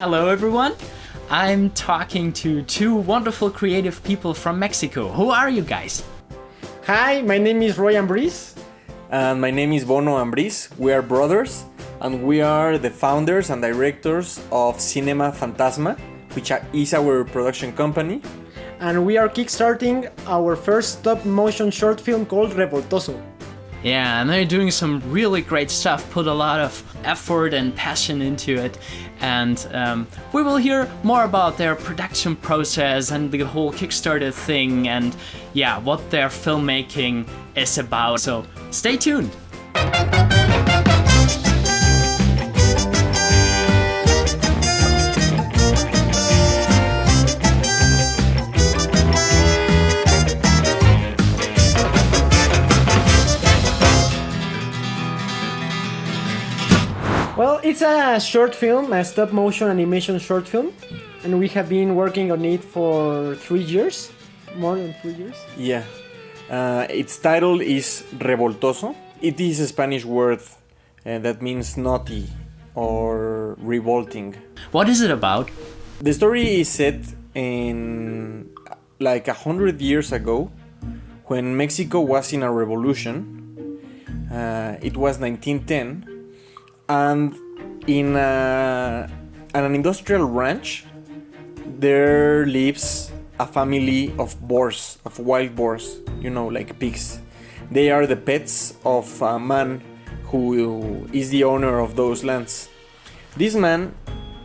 Hello everyone, I'm talking to two wonderful creative people from Mexico. Who are you guys? Hi, my name is Vonno Ambriz. And my name is Vonno Ambriz. We are brothers and we are the founders and directors of Cinema Fantasma, which is our production company. And we are kickstarting our first stop-motion short film called Revoltoso. Yeah, and they're doing some really great stuff, put a lot of effort and passion into it. And we will hear more about their production process and the whole Kickstarter thing and yeah, what their filmmaking is about. So stay tuned. Well, it's a short film, a stop-motion animation short film, and we have been working on it for 3 years, more than 3 years. Yeah. Its title is Revoltoso. It is a Spanish word that means naughty or revolting. What is it about? The story is set in like 100 years ago when Mexico was in a revolution. It was 1910. And in an industrial ranch, there lives a family of boars, of wild boars, like pigs. They are the pets of a man who is the owner of those lands. This man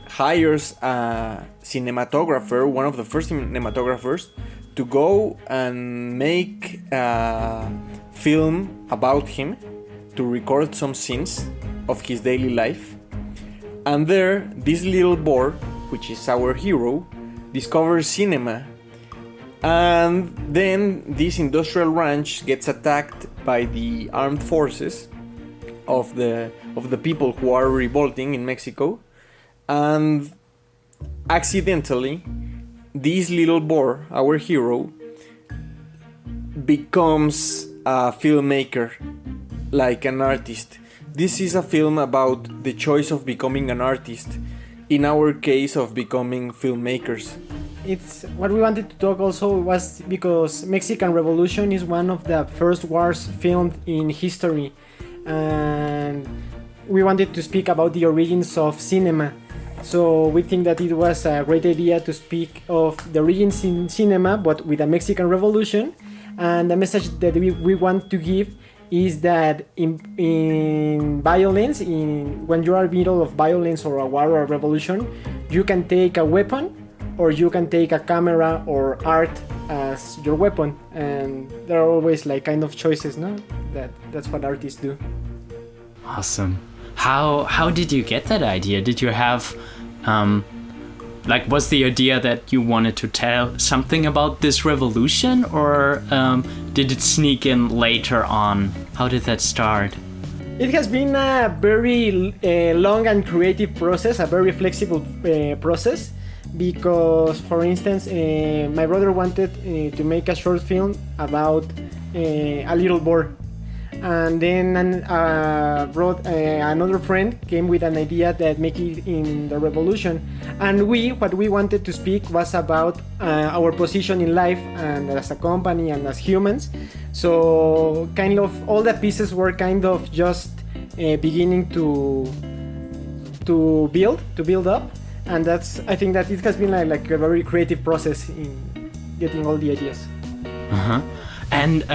hires a cinematographer, one of the first cinematographers, to go and make a film about him, to record some scenes of his daily life. And there, this little boy, which is our hero, discovers cinema. And then this industrial ranch gets attacked by the armed forces of the people who are revolting in Mexico. And accidentally, this little boy, our hero, becomes a filmmaker, like an artist. This is a film about the choice of becoming an artist, in our case of becoming filmmakers. It's what we wanted to talk also was because Mexican Revolution is one of the first wars filmed in history, and we wanted to speak about the origins of cinema. So we think that it was a great idea to speak of the origins in cinema, but with a Mexican Revolution. And the message that we want to give is that in violence, when you are in the middle of violence or a war or a revolution, you can take a weapon or you can take a camera or art as your weapon, and there are always like kind of choices, no? That's what artists do. Awesome. How did you get that idea? Did you have was the idea that you wanted to tell something about this revolution, or did it sneak in later on? How did that start? It has been a very long and creative process, a very flexible process, because, for instance, my brother wanted to make a short film about a little boy. And then another friend came with an idea that make it in the revolution. And what we wanted to speak was about our position in life and as a company and as humans. So kind of all the pieces were kind of just beginning to build up. And I think that it has been like a very creative process in getting all the ideas. Uh-huh. And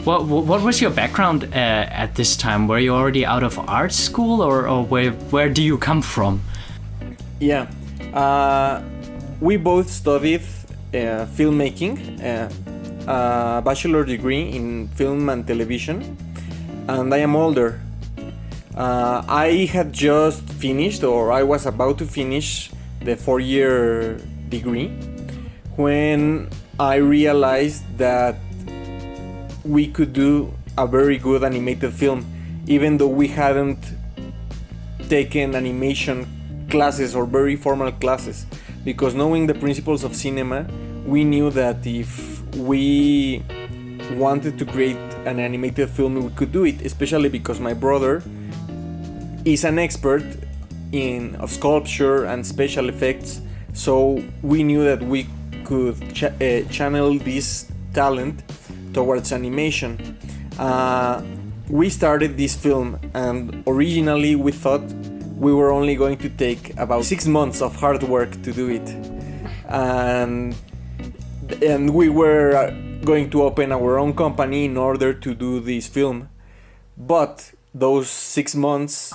What was your background at this time? Were you already out of art school, or where do you come from? Yeah, we both studied filmmaking, a bachelor degree in film and television, and I am older. I had just finished, or I was about to finish, the 4-year degree when I realized that we could do a very good animated film, even though we hadn't taken animation classes or very formal classes, because knowing the principles of cinema, we knew that if we wanted to create an animated film, we could do it, especially because my brother is an expert of sculpture and special effects. So we knew that we could channel this talent towards animation. We started this film, and originally we thought we were only going to take about 6 months of hard work to do it, and we were going to open our own company in order to do this film. But those 6 months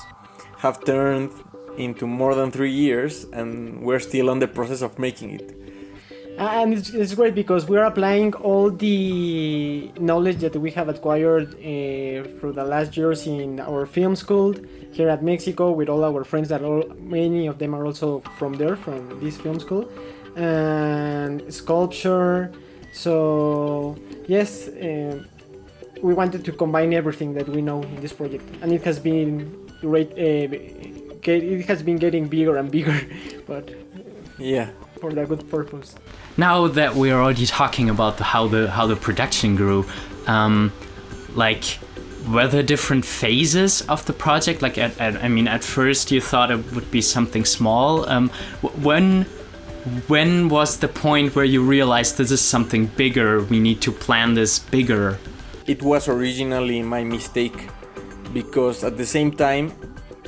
have turned into more than 3 years, and we're still on the process of making it. And it's great because we're applying all the knowledge that we have acquired through the last years in our film school here at Mexico, with all our friends that many of them are also from this film school, and sculpture. So yes, we wanted to combine everything that we know in this project, and it has been great. It has been getting bigger and bigger, but yeah, for the good purpose. Now that we're already talking about how the production grew, were there different phases of the project? Like, at first you thought it would be something small. When was the point where you realized this is something bigger? We need to plan this bigger. It was originally my mistake, because at the same time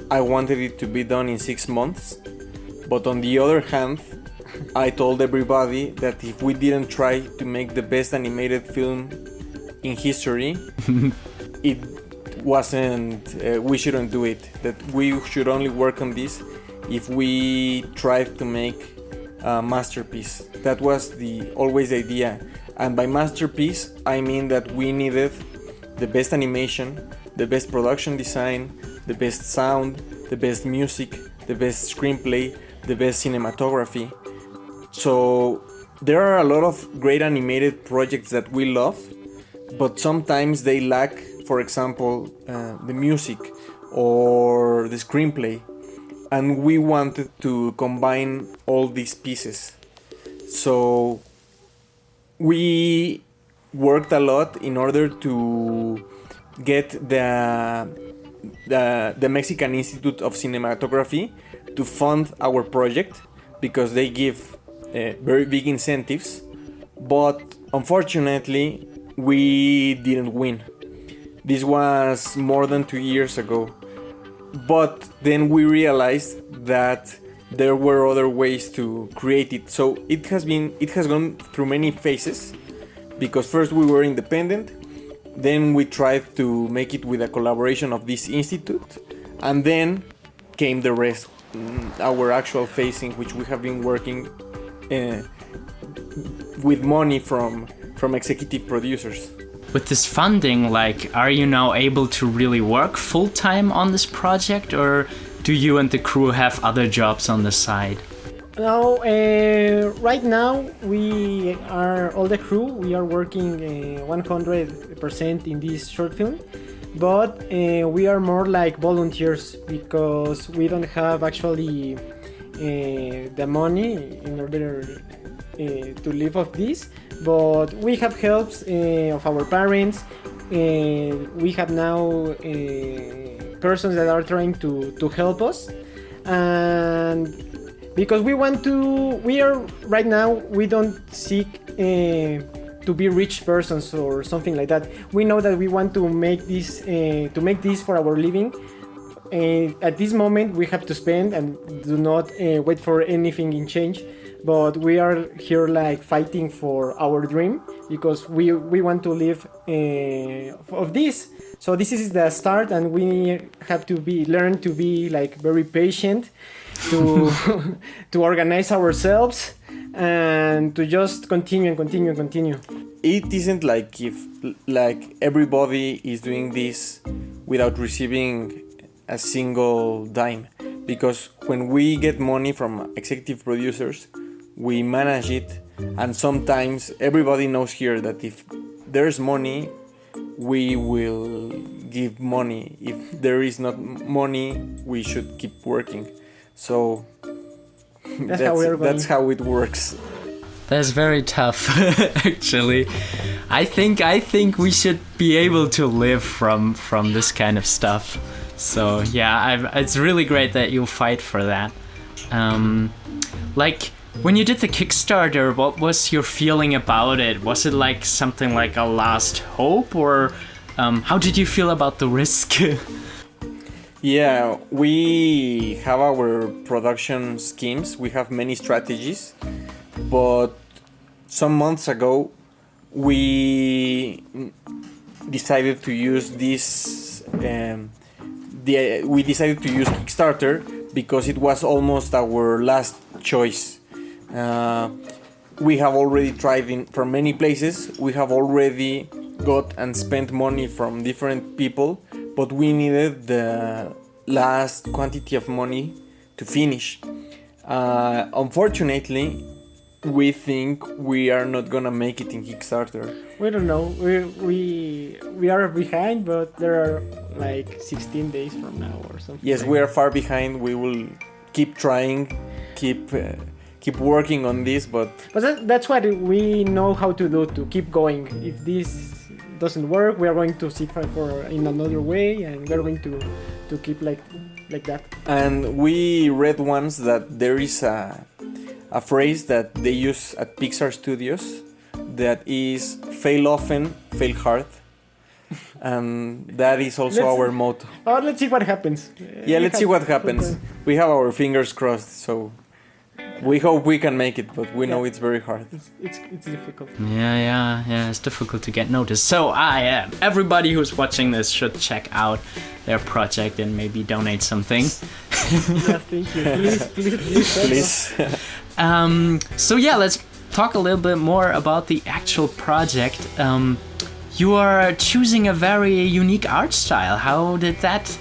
I wanted it to be done in 6 months, but on the other hand, I told everybody that if we didn't try to make the best animated film in history, it wasn't. We shouldn't do it. That we should only work on this if we tried to make a masterpiece. That was always the idea. And by masterpiece, I mean that we needed the best animation, the best production design, the best sound, the best music, the best screenplay, the best cinematography. So there are a lot of great animated projects that we love, but sometimes they lack, for example, the music or the screenplay, and we wanted to combine all these pieces. So we worked a lot in order to get the Mexican Institute of Cinematography to fund our project, because they give very big incentives, but unfortunately we didn't win. This was more than 2 years ago, but then we realized that there were other ways to create it. So it has gone through many phases, because first we were independent, then we tried to make it with a collaboration of this institute, and then came the rest, our actual phase in which we have been working with money from executive producers. With this funding, are you now able to really work full-time on this project, or do you and the crew have other jobs on the side? No, right now we are all the crew. We are working 100% in this short film, but we are more like volunteers, because we don't have actually the money in order to live off this. But we have helps of our parents. We have now persons that are trying to help us, and because we are right now, we don't seek to be rich persons or something like that. We know that we want to make this for our living. At this moment we have to spend and do not wait for anything in change, but we are here fighting for our dream, because we want to live of this. So this is the start, and we have to learn to be very patient, to to organize ourselves, and to just continue. It isn't if everybody is doing this without receiving a single dime, because when we get money from executive producers, we manage it, and sometimes everybody knows here that if there's money, we will give money. If there is not money, we should keep working. So that's how it works. That's very tough, actually. I think we should be able to live from this kind of stuff. So yeah, it's really great that you fight for that. Like when you did the Kickstarter, what was your feeling about it? Was it like something like a last hope, or how did you feel about the risk? Yeah, we have our production schemes. We have many strategies, but some months ago we decided to use this. We decided to use Kickstarter because it was almost our last choice. We have already tried from many places. We have already got and spent money from different people, but we needed the last quantity of money to finish. Unfortunately, we think we are not gonna make it in Kickstarter. We don't know. We are behind, but there are like 16 days from now or something. Yes, we are far behind. We will keep trying, keep working on this, but that's what we know how to do, to keep going. If this doesn't work, we are going to seek for in another way, and we're going to keep like that. And we read once that there is a phrase that they use at Pixar Studios that is fail often, fail hard. And that is also our motto. Oh, let's see what happens. Yeah, let's see what happens. We have our fingers crossed, so we hope we can make it, but we know it's very hard. It's difficult. Yeah, it's difficult to get noticed. So everybody who's watching this should check out their project and maybe donate something. Yeah, thank you. Please. So yeah, let's talk a little bit more about the actual project. You are choosing a very unique art style. How did that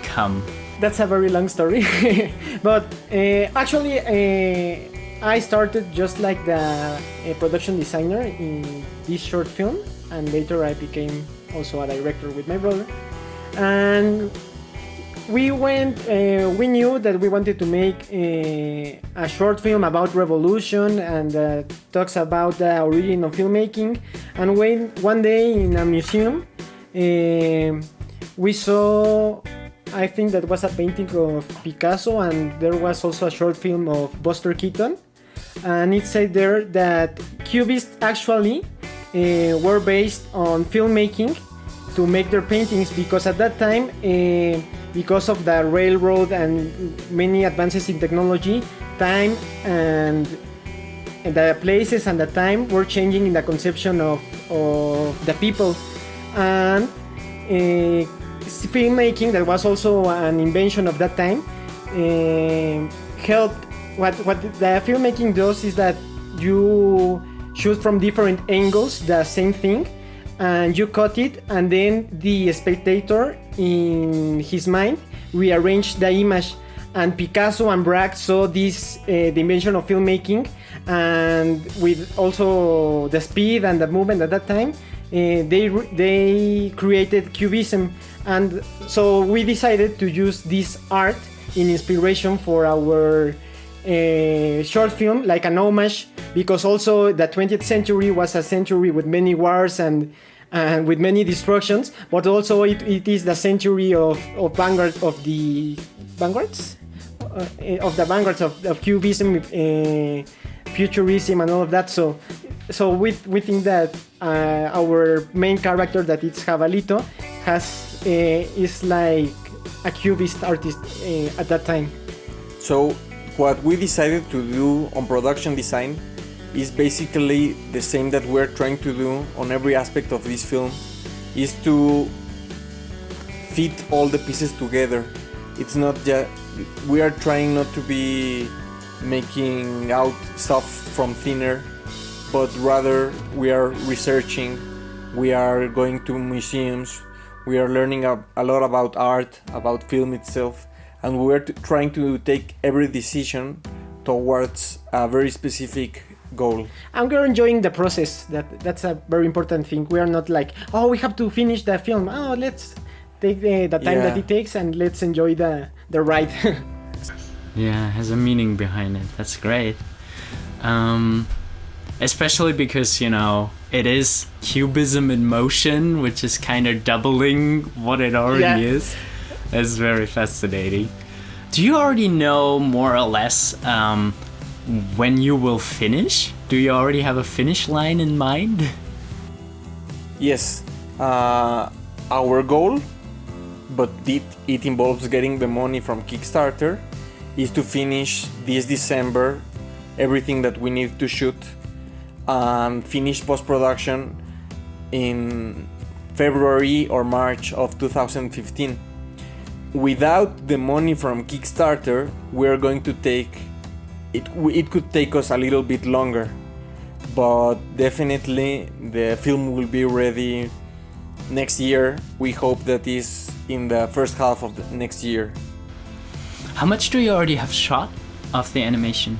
come? That's a very long story. But actually, I started just like the production designer in this short film, and later I became also a director with my brother. And we knew that we wanted to make a short film about revolution and talks about the origin of filmmaking. And one day in a museum, we saw, I think that was a painting of Picasso, and there was also a short film of Buster Keaton. And it said there that Cubists actually were based on filmmaking to make their paintings, because at that time, because of the railroad and many advances in technology, time and the places and the time were changing in the conception of the people. And filmmaking, that was also an invention of that time, helped. What the filmmaking does is that you shoot from different angles the same thing, and you cut it, and then the spectator in his mind rearranged the image. And Picasso and Braque saw this dimension of filmmaking, and with also the speed and the movement at that time, they created Cubism. And so we decided to use this art in inspiration for our short film, like an homage, because also the 20th century was a century with many wars and with many destructions, but also it is the century of the vanguards of Cubism, Futurism, and all of that. So we think that our main character, that it's Jabalito, is like a Cubist artist at that time. So what we decided to do on production design is basically the same that we're trying to do on every aspect of this film, is to fit all the pieces together. It's not just, we are trying not to be making out stuff from thin air, but rather we are researching, we are going to museums, we are learning a lot about art, about film itself, and we're trying to take every decision towards a very specific goal. And we're enjoying the process. That's a very important thing. We are not like, oh, we have to finish the film. Oh, let's take the time that it takes, and let's enjoy the ride. Yeah, it has a meaning behind it. That's great. Especially because, it is Cubism in motion, which is kind of doubling what it already is. That's very fascinating. Do you already know more or less when you will finish? Do you already have a finish line in mind? Yes, our goal, but it involves getting the money from Kickstarter, is to finish this December everything that we need to shoot and finish post-production in February or March of 2015. Without the money from Kickstarter, we're going to take it could take us a little bit longer, but definitely the film will be ready next year. We hope that is in the first half of the next year. How much do you already have shot of the animation?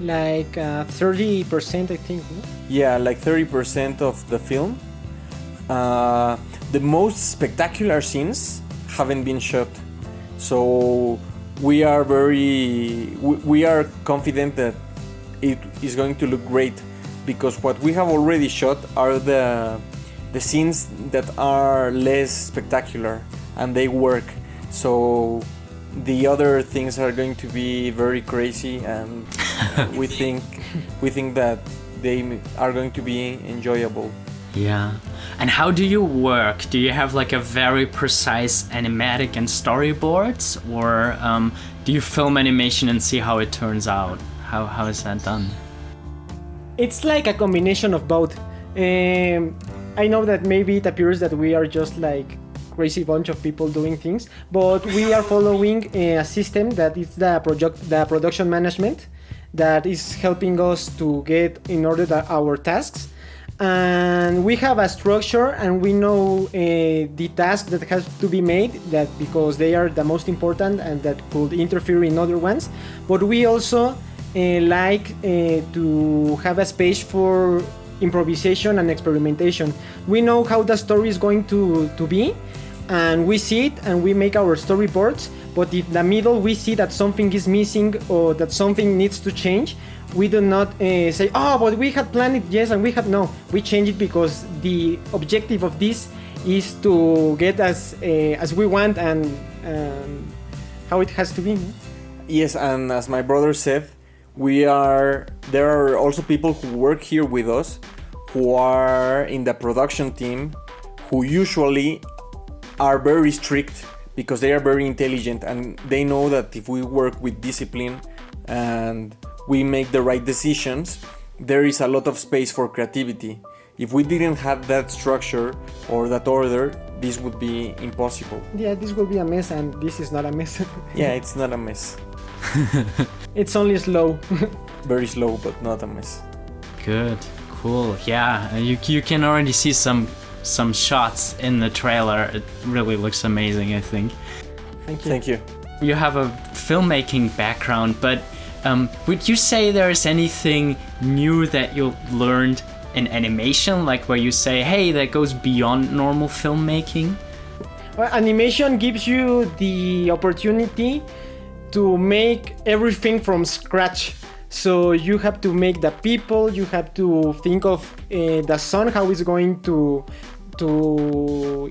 Like 30%, I think. No? Yeah, like 30% of the film. The most spectacular scenes haven't been shot, so we are confident that it is going to look great, because what we have already shot are the scenes that are less spectacular and they work. So the other things are going to be very crazy, and we think that they are going to be enjoyable. Yeah. And how do you work? Do you have like a very precise animatic and storyboards, or do you film animation and see how it turns out? How is that done? It's like a combination of both. I know that maybe it appears that we are just like crazy bunch of people doing things, but we are following a system that is the production management that is helping us to get in order our tasks. And we have a structure, and we know the task that has to be made, that because they are the most important and that could interfere in other ones. But we also like to have a space for improvisation and experimentation. We know how the story is going to be, and we see it and we make our storyboards. But if in the middle we see that something is missing or that something needs to change, we do not say, oh, but we had planned it, yes, and we had no. We change it because the objective of this is to get as we want and how it has to be. Yes, and as my brother said, there are also people who work here with us, who are in the production team, who usually are very strict because they are very intelligent, and they know that if we work with discipline and we make the right decisions, there is a lot of space for creativity. If we didn't have that structure or that order, this would be impossible. Yeah, this will be a mess, and this is not a mess. Yeah, it's not a mess. It's only slow. Very slow, but not a mess. Good, cool. Yeah, you can already see some shots in the trailer. It really looks amazing, I think. Thank you. Thank you. You have a filmmaking background, but would you say there's anything new that you learned in animation, like where you say, hey, that goes beyond normal filmmaking? Well, animation gives you the opportunity to make everything from scratch. So you have to make the people, you have to think of the sun, how it's going to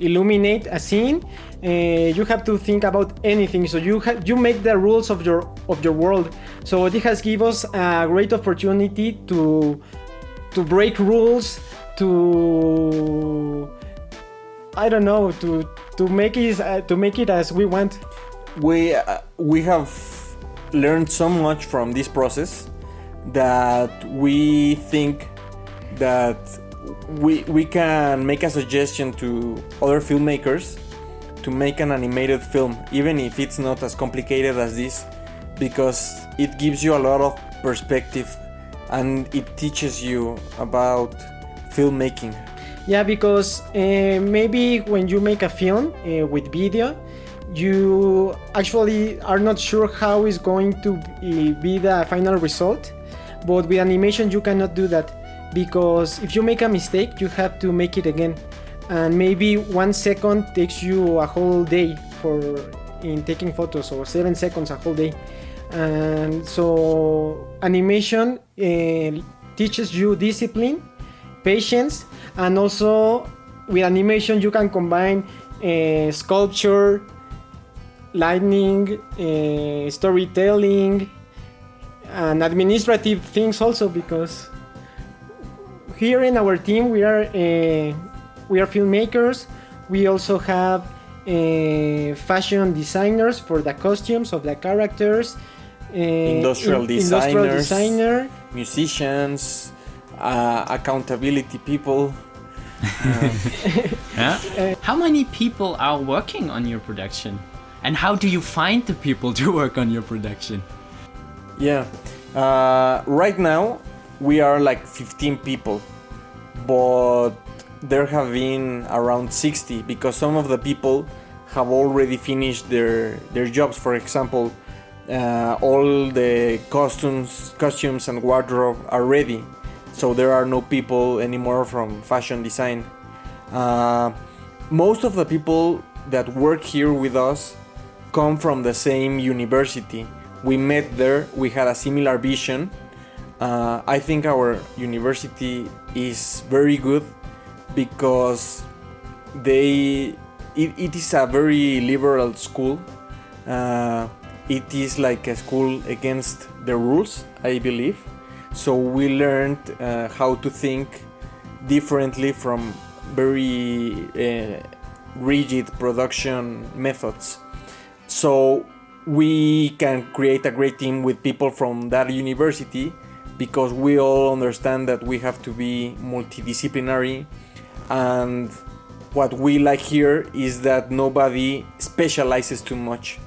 illuminate a scene. You have to think about anything. So you make the rules of your world. So this has given us a great opportunity to break rules, to make it as we want. We have learned so much from this process that we think that we can make a suggestion to other filmmakers to make an animated film, even if it's not as complicated as this, because it gives you a lot of perspective and it teaches you about filmmaking. Yeah, because maybe when you make a film with video, you actually are not sure how is going to be the final result, but with animation you cannot do that, because if you make a mistake you have to make it again, and maybe 1 second takes you a whole day in taking photos, or 7 seconds a whole day. And so animation teaches you discipline, patience, and also with animation you can combine sculpture, lighting, storytelling, and administrative things also, because here in our team we are filmmakers. We also have fashion designers for the costumes of the characters, industrial industrial designers, designer, musicians, accountability people. Yeah? How many people are working on your production? And how do you find the people to work on your production? Yeah, right now we are like 15 people, but there have been around 60 because some of the people have already finished their jobs. For example, all the costumes and wardrobe are ready, so there are no people anymore from fashion design. Most of the people that work here with us come from the same university. We met there, we had a similar vision. I think our university is very good because it is a very liberal school. It is like a school against the rules, I believe. So we learned how to think differently from very rigid production methods. So we can create a great team with people from that university because we all understand that we have to be multidisciplinary. And what we like here is that nobody specializes too much,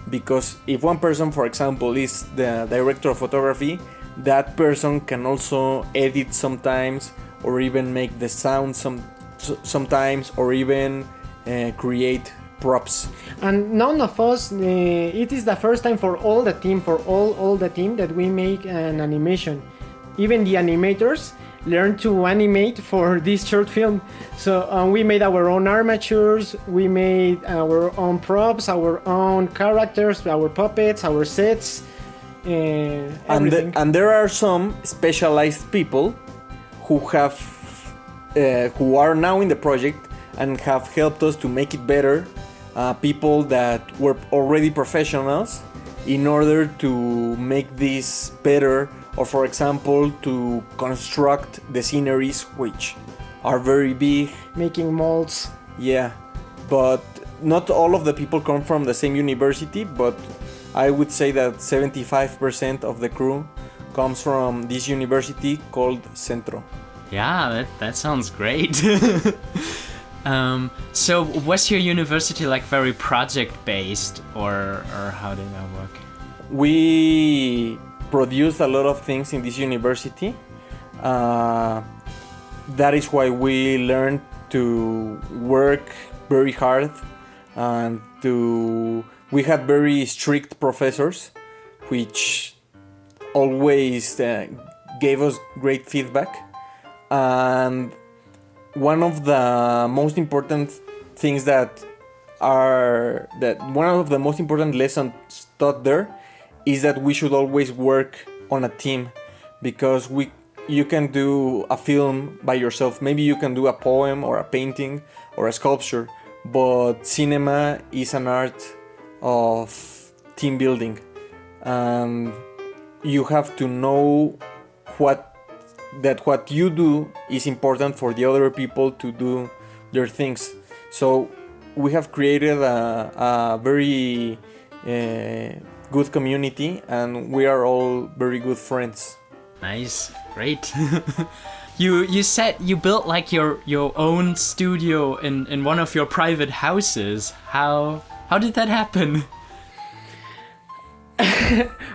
because if one person, for example, is the director of photography, that person can also edit sometimes, or even make the sound sometimes, or even create props. And none of us, it is the first time for all the team, all the team, that we make an animation. Even the animators learn to animate for this short film. So we made our own armatures, we made our own props, our own characters, our puppets, our sets, everything. And there are some specialized people who have who are now in the project and have helped us to make it better. People that were already professionals in order to make this better, or for example to construct the sceneries, which are very big, making molds. Yeah, but not all of the people come from the same university, but I would say that 75% of the crew comes from this university called Centro. Yeah, that sounds great. So was your university like very project-based, or how did that work? We produced a lot of things in this university. That is why we learned to work very hard, and we had very strict professors which always gave us great feedback. And one of the most important things one of the most important lessons taught there is that we should always work on a team, because you can do a film by yourself. Maybe you can do a poem or a painting or a sculpture, but cinema is an art of team building, and you have to know what you do is important for the other people to do their things. So we have created a very good community, and we are all very good friends. Nice, great. You said you built like your own studio in one of your private houses. How did that happen?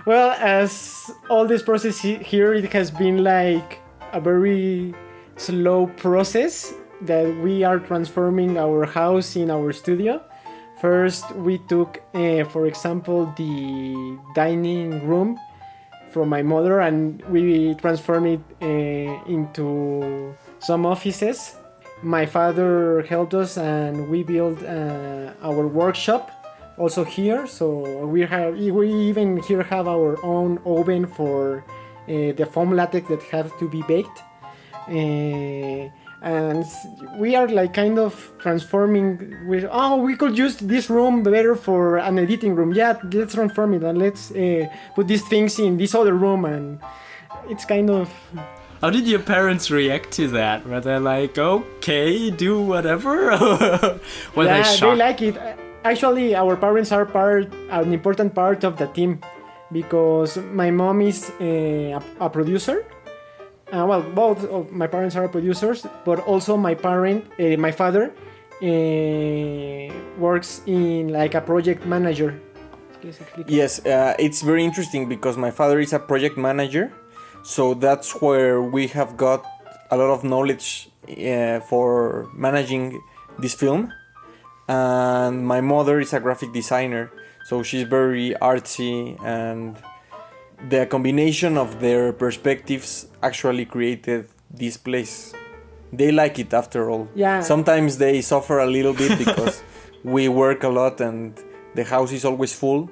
Well, as all this process here, it has been like a very slow process that we are transforming our house in our studio. First, we took, for example, the dining room from my mother, and we transformed it into some offices. My father helped us, and we built our workshop also here. So we even here have our own oven for the foam latex that have to be baked. and we are like kind of transforming with, oh, we could use this room better for an editing room. Yeah, let's transform it and let's put these things in this other room, and it's kind of... How did your parents react to that? Were they like, okay, do whatever? Were they shocked? They like it. Actually, our parents are an important part of the team, because my mom is a producer. Well, both of my parents are producers, but also my father, works in like a project manager. Yes, it's very interesting because my father is a project manager, so that's where we have got a lot of knowledge for managing this film. And my mother is a graphic designer, so she's very artsy, and the combination of their perspectives actually created this place. They like it after all. Yeah. Sometimes they suffer a little bit because we work a lot and the house is always full,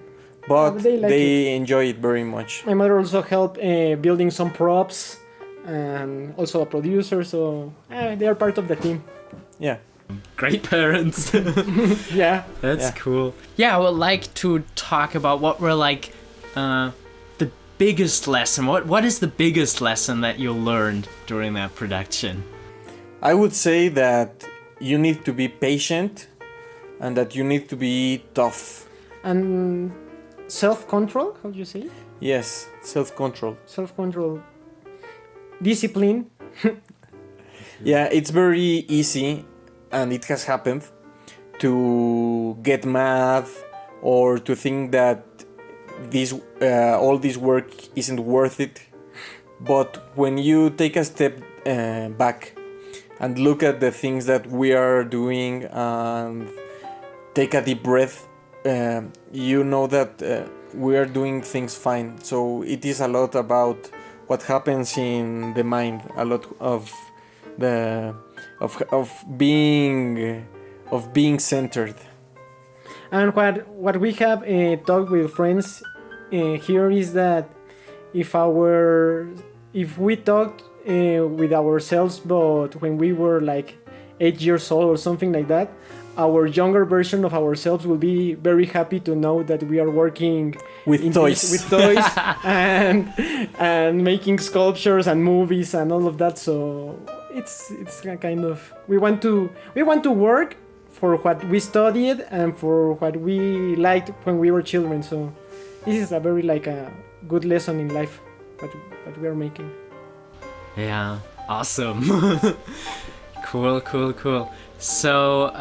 but they enjoy it very much. My mother also helped building some props, and also a producer, so they are part of the team. Yeah. Great parents. Yeah. That's cool. Yeah, I would like to talk about what were like the biggest lesson. What is the biggest lesson that you learned during that production? I would say that you need to be patient and that you need to be tough. And self-control, how do you say? Yes, self-control. Self-control. Discipline. Yeah, it's very easy, and it has happened, to get mad or to think that all this work isn't worth it. But when you take a step back and look at the things that we are doing and take a deep breath, you know that we are doing things fine. So it is a lot about what happens in the mind, a lot of being centered. And what we have talked with friends here is that if we talked with ourselves, but when we were like 8 years old or something like that, our younger version of ourselves will be very happy to know that we are working with toys and making sculptures and movies and all of that. So it's kind of, we want to work for what we studied and for what we liked when we were children. So this is a very like a good lesson in life what we are making. Yeah, awesome. Cool. So,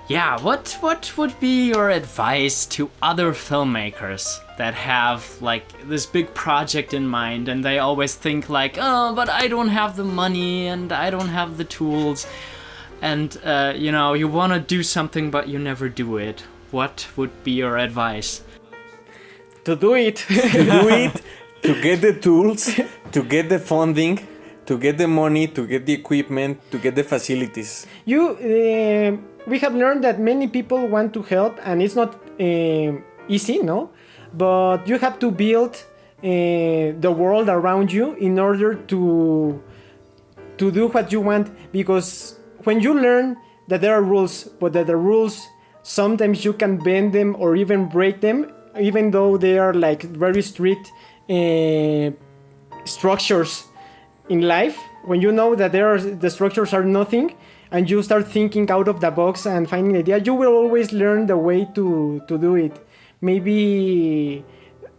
yeah, what would be your advice to other filmmakers that have like this big project in mind, and they always think like, oh, but I don't have the money and I don't have the tools, and you want to do something but you never do it. What would be your advice? To do it. To get the tools, to get the funding, to get the money, to get the equipment, to get the facilities. We have learned that many people want to help, and it's not easy, no? But you have to build the world around you in order to do what you want. Because when you learn that there are rules, but that the rules, sometimes you can bend them or even break them, even though they are like very strict structures in life. When you know that the structures are nothing, and you start thinking out of the box and finding an idea, you will always learn the way to do it. Maybe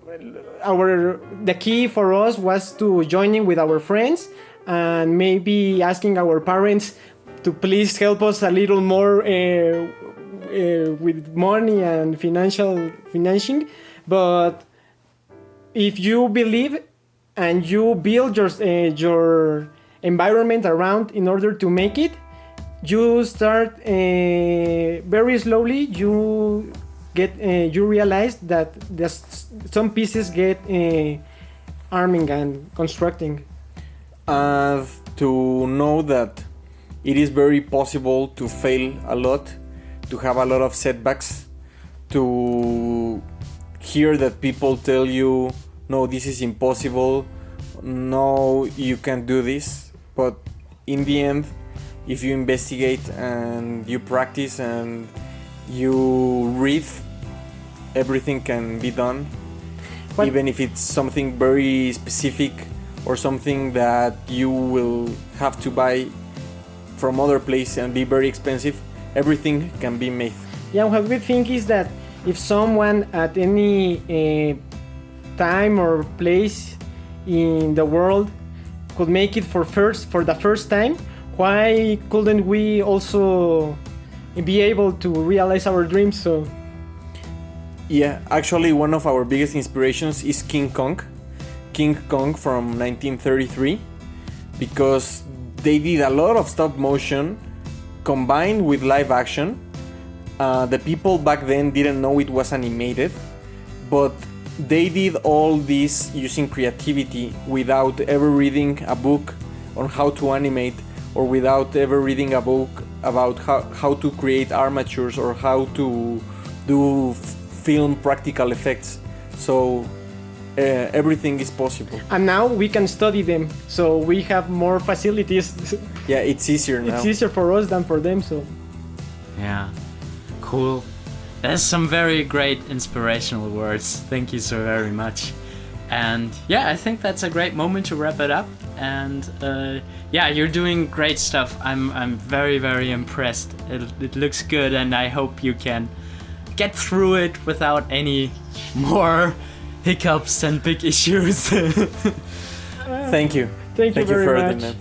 the key for us was to joining with our friends and maybe asking our parents to please help us a little more with money and financing. But if you believe and you build your environment around in order to make it, you start very slowly. You realize that some pieces get arming and constructing. And to know that it is very possible to fail a lot, to have a lot of setbacks, to hear that people tell you, no, this is impossible, no, you can't do this, but in the end, if you investigate and you practice and you read, everything can be done. But even if it's something very specific or something that you will have to buy from other place and be very expensive, everything can be made. yeah, what we think is that if someone at any time or place in the world could make it for the first time, why couldn't we also be able to realize our dreams? So Yeah, actually one of our biggest inspirations is King Kong from 1933, because they did a lot of stop motion combined with live action. The people back then didn't know it was animated, but they did all this using creativity without ever reading a book on how to animate, or without ever reading a book about how to create armatures or how to do film practical effects. So everything is possible. and now we can study them, so we have more facilities. Yeah, it's easier now. It's easier for us than for them. So Yeah, cool. That's some very great inspirational words. Thank you so very much. And yeah, I think that's a great moment to wrap it up. And yeah, you're doing great stuff. I'm very, very impressed. It looks good, and I hope you can get through it without any more hiccups and big issues. Thank you. Thank you very much. Ferdinand.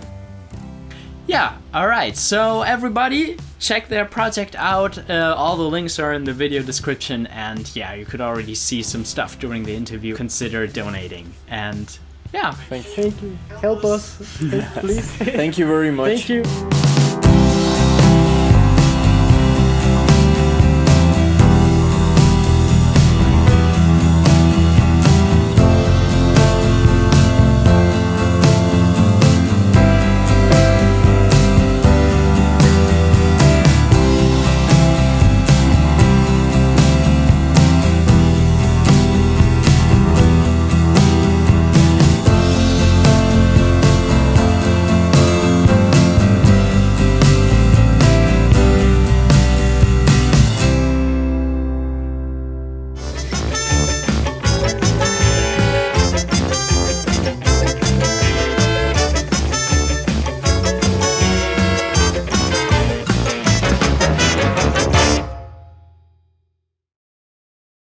Yeah, alright, so everybody check their project out. All the links are in the video description, and yeah, you could already see some stuff during the interview. Consider donating. And yeah, Thank you. Thank you. Help us, please. Thank you very much. Thank you.